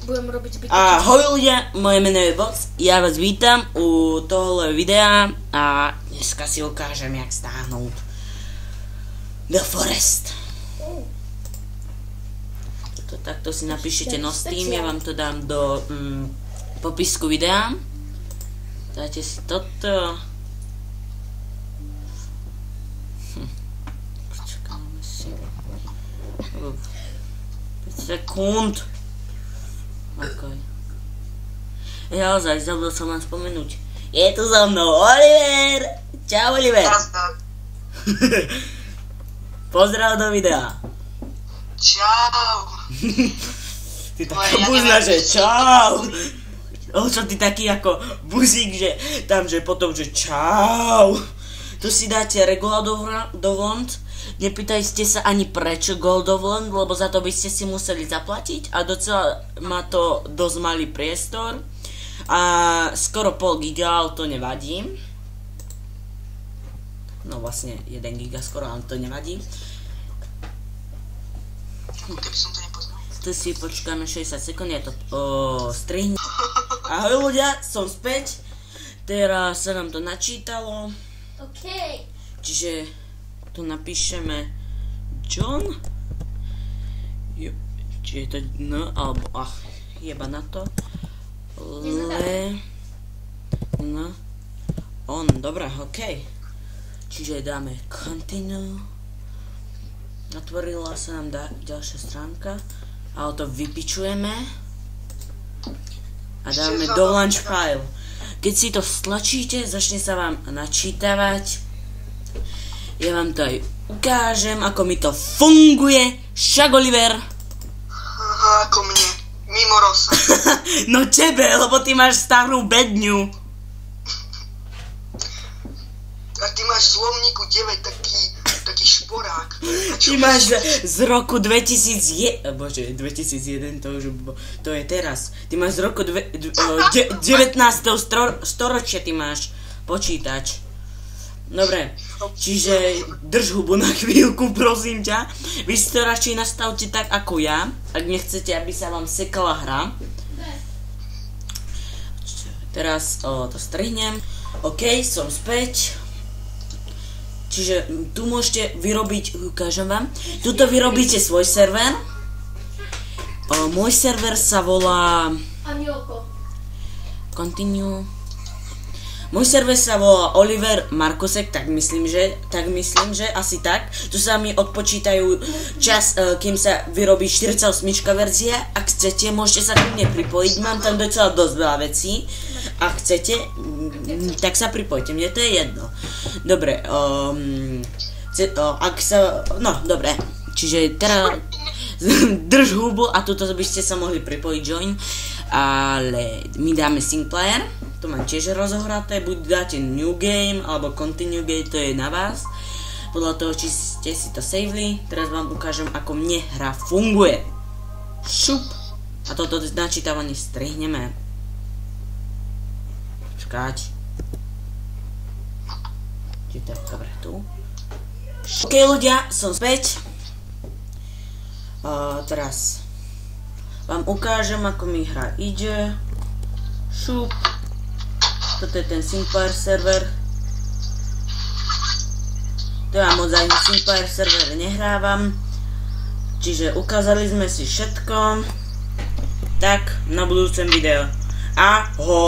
budem robiť zbytočne. Ahoj ľudia, moje meno je Box, ja vás vítam u tohle videa a dneska si ukážem, jak stáhnout The Forest. Takto si napíšete no Steam, ja vám to dám do popisku videa. Dajte si toto. Počkáme si 5 sekúnd. Okay. Ja ozaj, zabudol som vám spomenúť. Je tu so mnou Oliver! Čau Oliver! Pozdrav do videa. Čau. Ty taká buzna, že čau. O čo ty taký ako buzík, že tam, že potom, že čau. Tu si dáte regular download. Nepýtajte sa ani prečo Gold download, lebo za to by ste si museli zaplatiť a docela má to dosť malý priestor a skoro pol giga, ale to nevadí. No vlastne 1 giga skoro, ale to nevadí. Keby som to nepoznal. Tu si počkáme 60 sekúnd, ja to strihnem. Ahoj ľudia, som späť. Teraz sa nám to načítalo. OK. Čiže tu napíšeme John. Či je to N alebo jeba na to. N on, dobré, OK. Čiže dáme continue. Otvorila sa nám ďalšia stránka, ale to vypičujeme a dáme do launch file. Keď si to stlačíte, začne sa vám načítavať. Ja vám to aj ukážem, ako mi to funguje. Však Oliver. Aha, ako mne. Mimo rosa. No tebe, lebo ty máš starú bedňu. A ty máš v slovníku 9 taký šporák. Ty máš z roku 2001, bože, 2001 to je teraz. Ty máš z roku 19. storočia ty máš počítač. Dobre, čiže drž hubu na chvíľku, prosím ťa. Vy si to radšej nastavte tak ako ja, ak nechcete, aby sa vám sekala hra. Teraz to strihnem. OK, som späť. Čiže tu môžete vyrobiť, ukážem vám, tuto vyrobíte svoj server. Môj server sa volá Anielko. Continue. Môj server sa volá Oliver Markusek, tak myslím, že asi tak. Tu sa mi odpočítajú čas, kým sa vyrobí 48 verzia. Ak chcete, môžete sa k mne pripojiť, mám tam docela dosť veľa vecí. Ak chcete, tak sa pripojte, mne to je jedno. Dobre, dobre, čiže teraz drž hubu a tuto by ste sa mohli pripojiť join, ale my dáme single player. To mám tiež rozohraté, buď dáte new game, alebo continue game, to je na vás. Podľa toho, či ste si to saveli. Teraz vám ukážem, ako mne hra funguje. Šup. A toto načítavanie strihneme. Počkať. Dobre, tu. OK ľudia, som späť. Teraz vám ukážem, ako mi hra ide. Šup. Toto je ten Single server. To ja moc ani Single server nehrávam. Čiže ukázali sme si všetko. Tak, na budúcem videu. Ahoj.